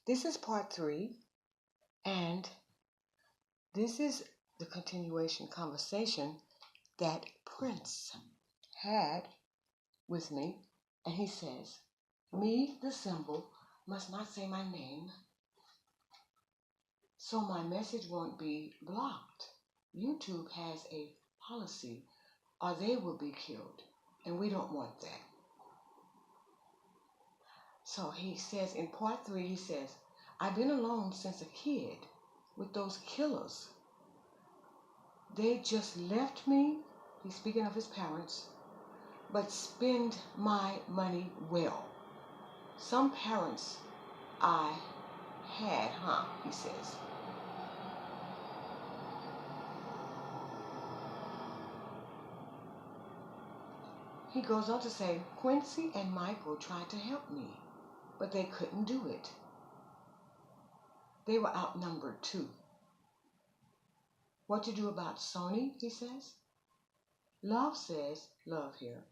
This is part 3, and this is the continuation conversation that Prince had with me, and he says, me, the symbol, must not say my name, so my message won't be blocked. YouTube has a policy, or they will be killed, and we don't want that. So he says in part 3, he says, I've been alone since a kid with those killers. They just left me, he's speaking of his parents, but spend my money well. Some parents I had, he says. He goes on to say, Quincy and Michael tried to help me, but they couldn't do it. They were outnumbered too. What to do about Sony, he says? Love says, Love here,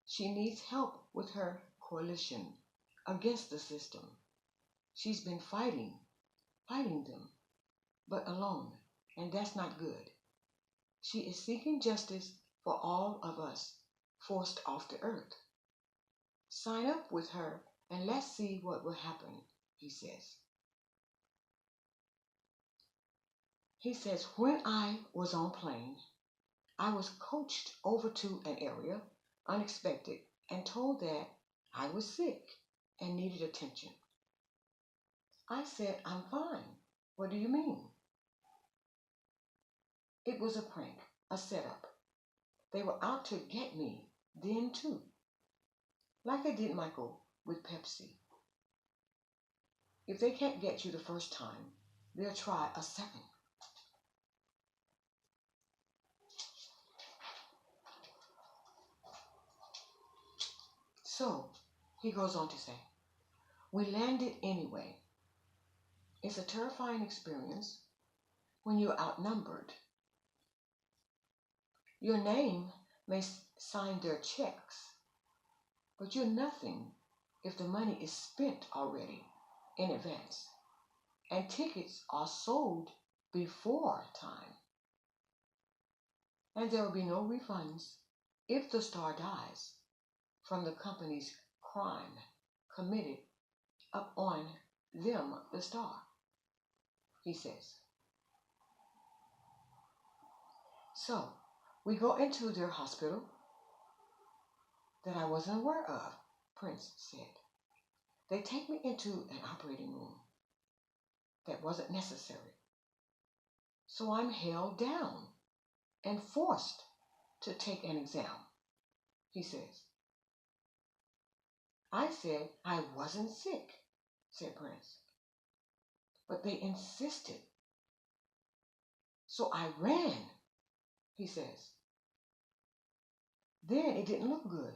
she needs help with her coalition against the system. She's been fighting them, but alone, and that's not good. She is seeking justice for all of us forced off the earth. Sign up with her and let's see what will happen, he says. He says, when I was on plane, I was coached over to an area, unexpected, and told that I was sick and needed attention. I said, I'm fine. What do you mean? It was a prank, a setup. They were out to get me then too, like they did Michael with Pepsi. If they can't get you the first time, they'll try a second. So, he goes on to say, we landed anyway. It's a terrifying experience when you're outnumbered. Your name may sign their checks, but you're nothing if the money is spent already in advance, and tickets are sold before time. And there will be no refunds if the star dies from the company's crime committed up on them, the star, he says. So, we go into their hospital that I wasn't aware of, Prince said. They take me into an operating room that wasn't necessary. So I'm held down and forced to take an exam, he says. I said I wasn't sick, said Prince. But they insisted. So I ran, he says. Then it didn't look good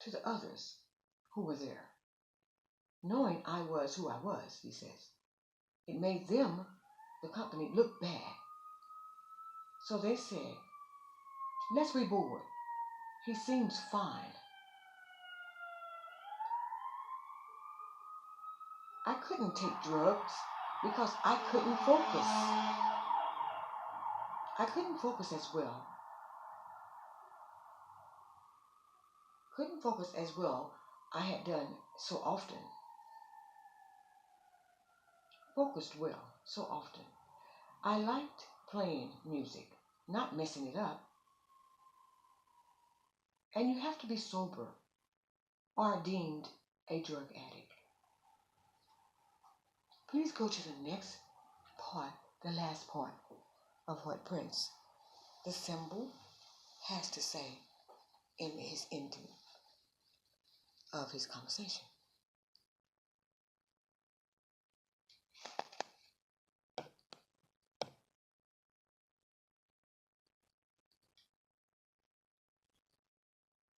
to the others who were there. Knowing I was who I was, he says, it made them, the company, look bad. So they said, let's reboard. He seems fine. I couldn't take drugs because I couldn't focus. I couldn't focus as well. Couldn't focus as well I had done so often. Focused well so often. I liked playing music, not messing it up. And you have to be sober or deemed a drug addict. Please go to the next part, the last part of what Prince, the symbol, has to say in his ending of his conversation.